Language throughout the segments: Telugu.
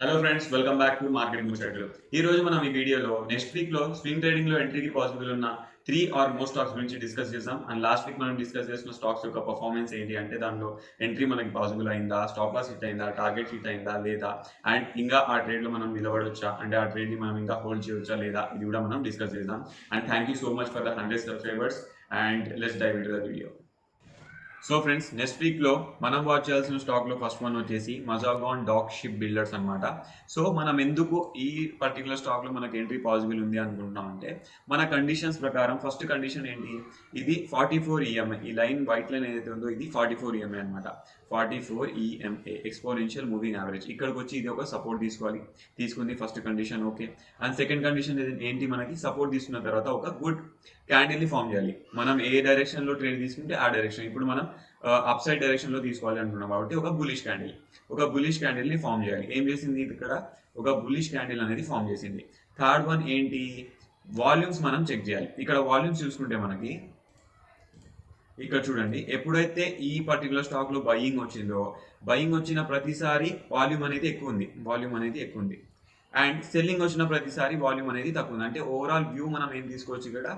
Hello friends, welcome back to marketing ముచ్చట్లు. ఈ రోజు మనం ఈ వీడియోలో నెక్స్ట్ వీక్ లో స్వింగ్ ట్రేడింగ్ లో ఎంట్రీకి పాసిబుల్ ఉన్న 3 ఆర్ మోర్ స్టాక్స్ గురించి డిస్కస్ చేద్దాం. అండ్ లాస్ట్ వీక్ మనం డిస్కస్ చేసిన స్టాక్స్ యొక్క పర్ఫార్మెన్స్ ఏంటి అంటే దానిలో ఎంట్రీ మనకి పాసిబుల్ అయిందా, స్టాప్ లాస్ హిట్ అయిందా, టార్గెట్ హిట్ అయిందా లేదా, అండ్ ఇంకా ఆ ట్రేడ్ లో మనం నిలబడొచ్చా అంటే ఆ ట్రేడ్ ని మనం ఇంకా హోల్డ్ చేయొచ్చా లేదా, ఇది కూడా మనం డిస్కస్ చేద్దాం. And thank you so much for the 100 subscribers and let's dive into the video. So friends, next వీక్లో మనం వాచ్ చేయాల్సిన స్టాక్లో ఫస్ట్ వన్ వచ్చేసి మజాగాన్ డాక్ షిప్ బిల్డర్స్ అనమాట. సో మనం ఎందుకు ఈ పర్టికులర్ స్టాక్లో మనకి ఎంట్రీ పాసిబుల్ ఉంది అనుకుంటున్నాం అంటే మన కండిషన్స్ ప్రకారం ఫస్ట్ కండిషన్ ఏంటి, ఇది 44 ఈఎంఐ, ఈ లైన్ వైట్ లైన్ ఏదైతే ఉందో ఇది 44 ఈఎంఐ అనమాట. 44 ఈఎంఏ ఎక్స్పోనెన్షియల్ మూవింగ్ యావరేజ్. ఇక్కడికి వచ్చి ఇది ఒక సపోర్ట్ తీసుకోవాలి, తీసుకుంది first condition. Okay, and second condition ఏంటి, మనకి సపోర్ట్ తీసుకున్న తర్వాత ఒక గుడ్ క్యాండిల్ ని ఫామ్ చేయాలి. మనం ఏ డైరెక్షన్ లో ట్రేడ్ తీసుకుంటే ఆ డైరెక్షన్, ఇప్పుడు మనం అప్ సైడ్ డైరెక్షన్ లో తీసుకోవాలి అంటున్నాం కాబట్టి ఒక బులిష్ క్యాండిల్ ని ఫామ్ చేయాలి. ఏం చేసింది ఇక్కడ, ఒక బులిష్ క్యాండిల్ అనేది ఫామ్ చేసింది. థర్డ్ వన్ ఏంటి, వాల్యూమ్స్ మనం చెక్ చేయాలి. ఇక్కడ వాల్యూమ్స్ చూసుకుంటే మనకి ఇక్కడ చూడండి, ఎప్పుడైతే ఈ పర్టికులర్ స్టాక్ లో బయింగ్ వచ్చిందో, బయింగ్ వచ్చిన ప్రతిసారి వాల్యూమ్ అనేది ఎక్కువ ఉంది అండ్ సెల్లింగ్ వచ్చిన ప్రతిసారి వాల్యూమ్ అనేది తక్కువ ఉంది. అంటే ఓవరాల్ వ్యూ మనం ఏం తీసుకోవచ్చు, ఇక్కడ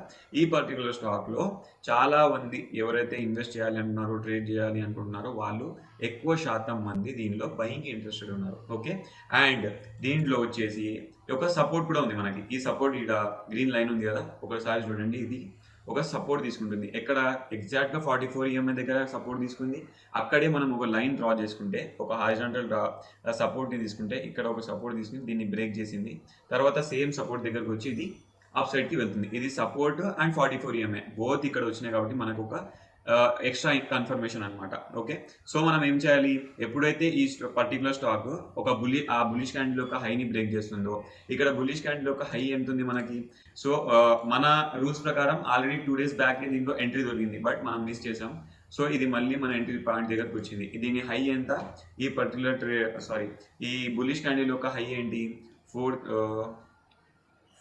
ఈ పర్టికులర్ స్టాక్ లో చాలా మంది ఎవరైతే ఇన్వెస్ట్ చేయాలి అంటున్నారో, ట్రేడ్ చేయాలి అనుకుంటున్నారో వాళ్ళు ఎక్కువ శాతం మంది దీనిలో బయింగ్ ఇంట్రెస్టెడ్ ఉన్నారు. ఓకే, అండ్ దీంట్లో వచ్చేసి ఒక సపోర్ట్ కూడా ఉంది మనకి. ఈ సపోర్ట్ ఇక్కడ గ్రీన్ లైన్ ఉంది కదా, ఒకసారి చూడండి, ఇది ఒక సపోర్ట్ తీసుకుంటుంది. ఎక్కడ ఎగ్జాక్ట్ గా 44 ఈఎంఐ దగ్గర సపోర్ట్ తీసుకుంది. అక్కడే మనం ఒక లైన్ డ్రా చేసుకుంటే, ఒక హారిజాంటల్ సపోర్ట్ ని తీసుకుంటే, ఇక్కడ ఒక సపోర్ట్ తీసుకుని దీన్ని బ్రేక్ చేసింది. తర్వాత సేమ్ సపోర్ట్ దగ్గరకు వచ్చి ఇది అప్ సైడ్ కి వెళ్తుంది. ఇది సపోర్ట్ అండ్ 44 ఈఎంఐ బోత్ ఇక్కడ వచ్చినాయి కాబట్టి మనకు ఒక ఎక్స్ట్రా కన్ఫర్మేషన్ అనమాట. ఓకే, సో మనం ఏం చేయాలి, ఎప్పుడైతే ఈ పర్టికులర్ స్టాక్ ఒక బులిష్ క్యాండిల్ యొక్క హైని బ్రేక్ చేస్తుందో, ఇక్కడ బులిష్ క్యాండిల్ యొక్క హై ఎంత ఉంది మనకి. సో మన రూల్స్ ప్రకారం ఆల్రెడీ 2 days బ్యాక్ దీంట్లో ఎంట్రీ దొరికింది, బట్ మనం మిస్ చేసాం. సో ఇది మళ్ళీ మన ఎంట్రీ పాయింట్ దగ్గరకు వచ్చింది. దీని హై ఎంత, ఈ పర్టికులర్ ఈ బులిష్ క్యాండిల్ యొక్క హై ఏంటి,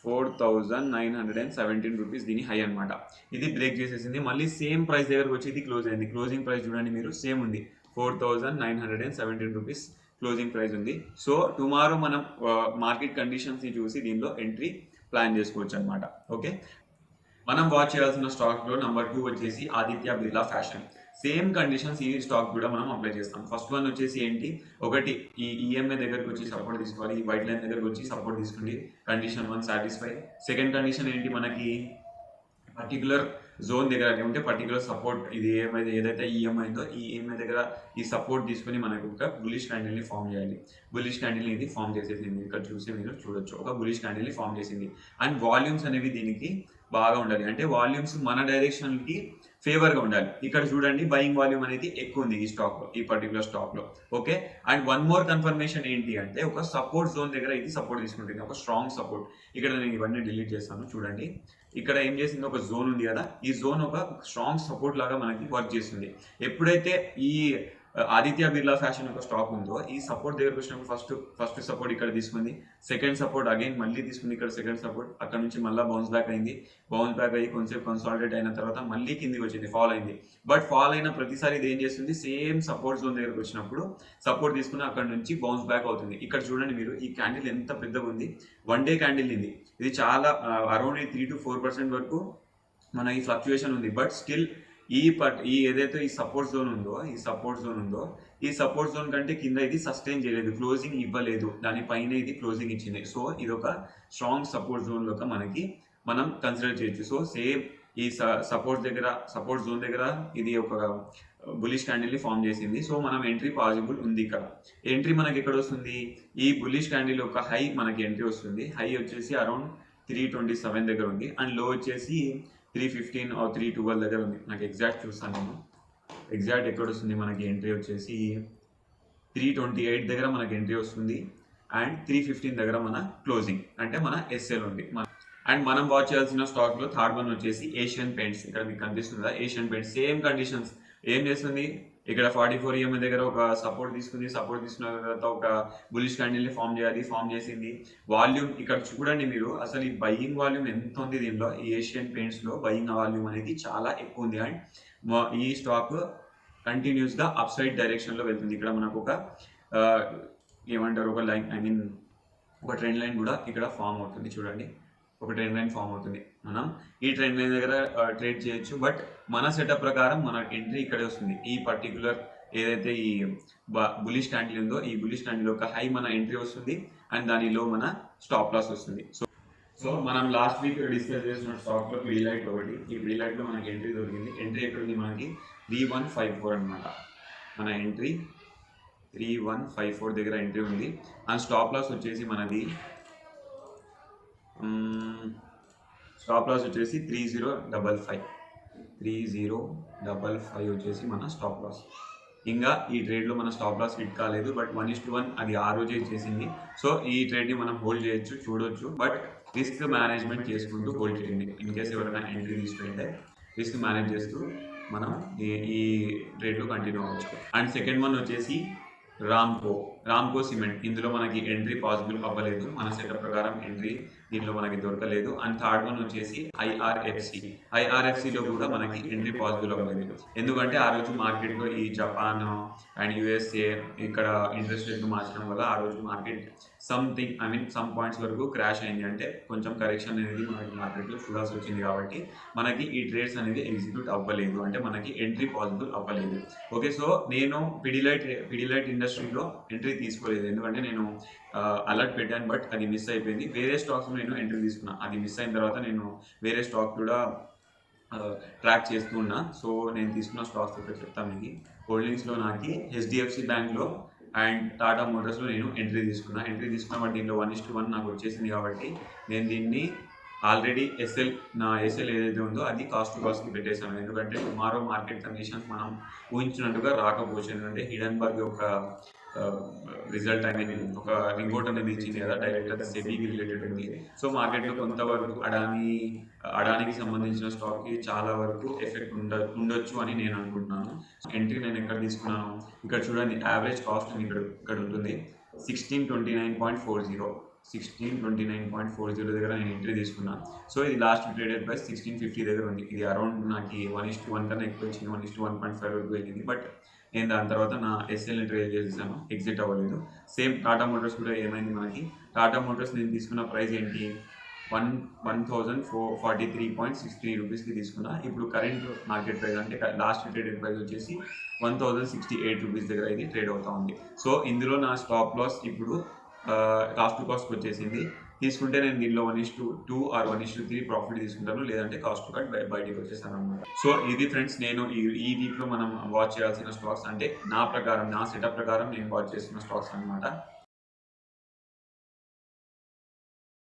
4,917 రూపీస్ దీని హై అనమాట. ఇది బ్రేక్ చేసేసింది. మళ్ళీ సేమ్ ప్రైస్ దగ్గరకు వచ్చి ఇది క్లోజ్ అయింది. క్లోజింగ్ ప్రైస్ చూడండి మీరు, సేమ్ ఉంది, 4,917 రూపీస్ క్లోజింగ్ ప్రైస్ ఉంది. సో టుమారో మనం మార్కెట్ కండిషన్స్ ని చూసి దీనిలో ఎంట్రీ ప్లాన్ చేసుకోవచ్చు అనమాట. ఓకే, మనం వాచ్ చేయాల్సిన స్టాక్ లో నెంబర్ 2 వచ్చేసి Aditya Birla fashion. Same conditions ఈ స్టాక్ కూడా మనం అప్లై చేస్తాం. ఫస్ట్ వన్ వచ్చేసి ఏంటి, ఒకటి ఈ ఈఎంఐ దగ్గరకు వచ్చి సపోర్ట్ తీసుకోవాలి, ఈ వైట్ లైన్ దగ్గరకు వచ్చి సపోర్ట్ తీసుకోండి. Condition 1 satisfy. సెకండ్ కండిషన్ ఏంటి, మనకి పర్టికులర్ జోన్ దగ్గర ఉంటే పర్టికులర్ సపోర్ట్, ఇది ఏదైతే ఈఎంఐ ఉందో ఈ ఈఎంఐ దగ్గర ఈ సపోర్ట్ తీసుకుని మనకు ఒక బులిష్ క్యాండిల్ ని ఫామ్ చేయాలి. బులిష్ క్యాండిల్ ఇది ఫామ్ చేసేసింది. ఇక్కడ చూసి మీరు చూడొచ్చు, ఒక బులిష్ క్యాండిల్ ని ఫామ్ చేసింది. అండ్ వాల్యూమ్స్ అనేవి దీనికి బాగా ఉండాలి, అంటే వాల్యూమ్స్ మన డైరెక్షన్ కి ఫేవర్ గా ఉండాలి. ఇక్కడ చూడండి, బయింగ్ వాల్యూమ్ అనేది ఎక్కువ ఉంది ఈ స్టాక్ లో, ఈ పర్టికులర్ స్టాక్ లో. Okay, and one more confirmation ఏంటి అంటే, ఒక సపోర్ట్ జోన్ దగ్గర ఇది సపోర్ట్ తీసుకుంటుంది, ఒక స్ట్రాంగ్ సపోర్ట్. ఇక్కడ నేను ఇవన్నీ డిలీట్ చేస్తాను, చూడండి. ఇక్కడ ఏం చేసింది, ఒక జోన్ ఉంది కదా, ఈ జోన్ ఒక స్ట్రాంగ్ సపోర్ట్ లాగా మనకి వర్క్ చేస్తుంది. ఎప్పుడైతే ఈ ఆదిత్య బిర్లా ఫ్యాషన్ ఒక స్టాక్ ఉందో, ఈ సపోర్ట్ దగ్గరకు వచ్చినప్పుడు ఫస్ట్ సపోర్ట్ ఇక్కడ తీసుకుంది, సెకండ్ సపోర్ట్ అగైన్ మళ్ళీ తీసుకుంది, ఇక్కడ సెకండ్ సపోర్ట్, అక్కడ నుంచి మళ్ళీ బౌన్స్ బ్యాక్ అయింది. బౌన్స్ బ్యాక్ అయ్యి కొంచెం కన్సాలిడేట్ అయిన తర్వాత మళ్ళీ కిందికి వచ్చింది, ఫాల్ అయింది. బట్ ఫాల్ అయిన ప్రతిసారి ఇది ఏం చేస్తుంది, సేమ్ సపోర్ట్ జోన్ దగ్గరకు వచ్చినప్పుడు సపోర్ట్ తీసుకుని అక్కడ నుంచి బౌన్స్ బ్యాక్ అవుతుంది. ఇక్కడ చూడండి మీరు, ఈ క్యాండిల్ ఎంత పెద్దగా ఉంది, 1 day క్యాండిల్ ఇది చాలా అరౌండ్ 3 to 4% వరకు మన ఈ ఫ్లక్చుయేషన్ ఉంది. బట్ స్టిల్ ఈ ఏదైతే ఈ సపోర్ట్ జోన్ ఉందో, ఈ సపోర్ట్ జోన్ కంటే కింద ఇది సస్టైన్ చేయలేదు, క్లోజింగ్ ఇవ్వలేదు, దానిపైన ఇది క్లోజింగ్ ఇచ్చింది. సో ఇది ఒక స్ట్రాంగ్ సపోర్ట్ జోన్ లో మనకి మనం కన్సిడర్ చేయొచ్చు. సో సేమ్ ఈ సపోర్ట్ జోన్ దగ్గర ఇది ఒక బులిష్ క్యాండిల్ ని ఫామ్ చేసింది. సో మనం ఎంట్రీ పాసిబుల్ ఉంది. ఇక్కడ ఎంట్రీ మనకి ఎక్కడ వస్తుంది, ఈ బులిష్ క్యాండిల్ యొక్క హై మనకి ఎంట్రీ వస్తుంది. హై వచ్చేసి అరౌండ్ 327 దగ్గర ఉంది, అండ్ లో వచ్చేసి 315 or 312 దగ్గర ఉంది. నాకు ఎగ్జాక్ట్ చూస్తాను నేను, ఎగ్జాక్ట్ ఎక్కడ వస్తుంది మనకి ఎంట్రీ వచ్చేసి 328 దగ్గర మనకి ఎంట్రీ వస్తుంది, అండ్ 315 దగ్గర మన క్లోజింగ్, అంటే మన ఎస్ఎల్ ఉంది. అండ్ మనం వాచ్ చేయాల్సిన స్టాక్ లో థర్డ్ వన్ వచ్చేసి ఏషియన్ పెయింట్స్. ఇక్కడ మీకు కనిపిస్తుందా, ఏషియన్ పెయింట్స్ సేమ్ కండిషన్స్. ఏం చేస్తుంది, ఇక్కడ 44 ఈఎంఐ దగ్గర ఒక సపోర్ట్ తీసుకుంది, సపోర్ట్ తీసుకున్న తర్వాత ఒక బులిష్ క్యాండిల్ ని ఫామ్ చేసింది. వాల్యూమ్ ఇక్కడ చూడండి మీరు, అసలు ఈ బయింగ్ వాల్యూమ్ ఎంత ఉంది దీనిలో, ఈ ఏషియన్ పెయింట్స్ లో బయింగ్ వాల్యూమ్ అనేది చాలా ఎక్కువ ఉంది. అండ్ ఈ స్టాక్ కంటిన్యూస్ గా అప్ సైడ్ డైరెక్షన్ లో వెళ్తుంది. ఇక్కడ మనకు ఒక ఏమంటారు ఒక లైన్ ఐ మీన్ ఒక ట్రెండ్ లైన్ కూడా ఇక్కడ ఫామ్ అవుతుంది చూడండి. ఒక ట్రెండ్ లైన్ ఫామ్ అవుతుంది. మనం ఈ ట్రెండ్ లైన్ దగ్గర ట్రేడ్ చేయొచ్చు. బట్ మన సెటప్ ప్రకారం మన ఎంట్రీ ఇక్కడే వస్తుంది. ఈ పర్టికులర్ ఏదైతే ఈ బులిష్ క్యాండిల్ ఉందో ఈ బులిష్ క్యాండిల్ ఒక హై మన ఎంట్రీ వస్తుంది అండ్ దానిలో మన స్టాప్ లాస్ వస్తుంది. సో మనం లాస్ట్ వీక్ డిస్కస్ చేసిన స్టాక్ లో ప్రీలైట్ ఒకటి. ఈ ప్రీలైట్ లో మనకి ఎంట్రీ దొరికింది. ఎంట్రీ ఎక్కడ ఉంది మనకి 3154 అనమాట. మన ఎంట్రీ 3154 దగ్గర ఎంట్రీ ఉంది. అండ్ స్టాప్ లాస్ వచ్చేసి మనది స్టాప్ లాస్ వచ్చేసి 3055 వచ్చేసి మన స్టాప్ లాస్. ఇంకా ఈ ట్రేడ్లో మన స్టాప్ లాస్ హిట్ కాలేదు. బట్ 1:1 అది ఆ రోజే చేసింది. సో ఈ ట్రేడ్ని మనం హోల్డ్ చేయొచ్చు, చూడొచ్చు. బట్ రిస్క్ మేనేజ్మెంట్ చేసుకుంటూ హోల్డ్ చేయండి. ఇన్ కేసు ఎవరైనా ఎంట్రీ తీసుకుంటే రిస్క్ మేనేజ్ చేస్తూ మనం ఈ ట్రేడ్లో కంటిన్యూ అవ్వచ్చు. అండ్ సెకండ్ వన్ వచ్చేసి రామ్కో సిమెంట్. ఇందులో మనకి ఎంట్రీ పాసిబుల్ అవ్వలేదు. మన సెటప్ ప్రకారం ఎంట్రీ దీంట్లో మనకి దొరకలేదు. అండ్ థర్డ్ వన్ వచ్చేసి ఐఆర్ఎఫ్సిలో కూడా మనకి ఎంట్రీ పాసిబుల్ అవ్వలేదు. ఎందుకంటే ఆ రోజు మార్కెట్లో ఈ జపాన్ అండ్ యుఎస్ఏ ఇక్కడ ఇంట్రెస్ట్ రేట్ మార్చడం వల్ల ఆ రోజు మార్కెట్ సమ్ పాయింట్స్ వరకు క్రాష్ అయింది. అంటే కొంచెం కరెక్షన్ అనేది మనకి మార్కెట్లో చూడాల్సి వచ్చింది. కాబట్టి మనకి ఈ ట్రేడ్స్ అనేది ఎగ్జిక్యూట్ అవ్వలేదు. అంటే మనకి ఎంట్రీ పాసిబుల్ అవ్వలేదు. ఓకే, సో నేను పిడిలైట్ ఇండస్ట్రీలో ఎంట్రీ తీసుకోలేదు. ఎందుకంటే నేను అలర్ట్ పెట్టాను బట్ అది మిస్ అయిపోయింది. వేరే స్టాక్స్ నేను ఎంట్రీ తీసుకున్నా. అది మిస్ అయిన తర్వాత నేను వేరే స్టాక్ కూడా ట్రాక్ చేస్తూ ఉన్నా. సో నేను తీసుకున్న స్టాక్స్ ఇక్కడ చెప్తాను మీకు. హోల్డింగ్స్లో నాకు హెచ్డిఎఫ్సి బ్యాంక్లో అండ్ టాటా మోటార్స్లో నేను ఎంట్రీ తీసుకున్నా. బట్ దీంట్లో 1:1 నాకు వచ్చేసింది. కాబట్టి నేను దీన్ని ఆల్రెడీ నా ఎస్ఎల్ ఏదైతే ఉందో అది కాస్ట్కి పెట్టేశాను. ఎందుకంటే టుమారో మార్కెట్ కండిషన్స్ మనం ఊహించినట్టుగా రాకపోవచ్చు. ఎందుకంటే హిడెన్బర్గ్ ఒక రిజల్ట్ ఒక రిపోర్ట్ అనేది ఇచ్చింది కదా, డైరెక్టర్ సెబీకి రిలేటెడ్ ఉంది. సో మార్కెట్లో కొంతవరకు అడానికి సంబంధించిన స్టాక్కి చాలా వరకు ఎఫెక్ట్ ఉండొచ్చు అని నేను అనుకుంటున్నాను. ఎంట్రీ నేను ఎక్కడ తీసుకున్నాను ఇక్కడ చూడండి. యావరేజ్ కాస్ట్ ఇక్కడ ఉంటుంది 1629.40 దగ్గర నేను ఎంట్రీ తీసుకున్నాను. సో ఇది లాస్ట్ ట్రేడెడ్ ప్రైస్ 1650 దగ్గర ఉంది. ఇది అరౌండ్ నాకు 1:1 కన్నా ఎక్కువ వచ్చింది. 1:1.5 వరకు వెళ్ళింది. బట్ నేను దాని తర్వాత నా ఎస్ఎల్ని ట్రేడ్ చేసేసాను, ఎగ్జిట్ అవ్వలేదు. సేమ్ టాటా మోటార్స్ కూడా ఏమైంది మనకి. టాటా మోటార్స్ నేను తీసుకున్న ప్రైస్ ఏంటి 1443.63 రూపీస్కి తీసుకున్నా. ఇప్పుడు కరెంట్ మార్కెట్ ప్రైస్ అంటే లాస్ట్ ట్రేడెడ్ ప్రైస్ వచ్చేసి 1068 రూపీస్ దగ్గర ఇది ట్రేడ్ అవుతా ఉంది. సో ఇందులో నా స్టాప్ లాస్ ఇప్పుడు కాస్ట్కి వచ్చేసింది. తీసుకుంటే నేను దీనిలో 1:2 ఆర్ 1:3 ప్రాఫిట్ తీసుకుంటాను. లేదంటే కాస్ట్ టు కట్ బయటికి వచ్చేస్తాను అనమాట. సో ఇది ఫ్రెండ్స్, నేను ఈ వీక్లో మనం వాచ్ చేయాల్సిన స్టాక్స్, అంటే నా సెటప్ ప్రకారం నేను వాచ్ చేస్తున్న స్టాక్స్ అనమాట.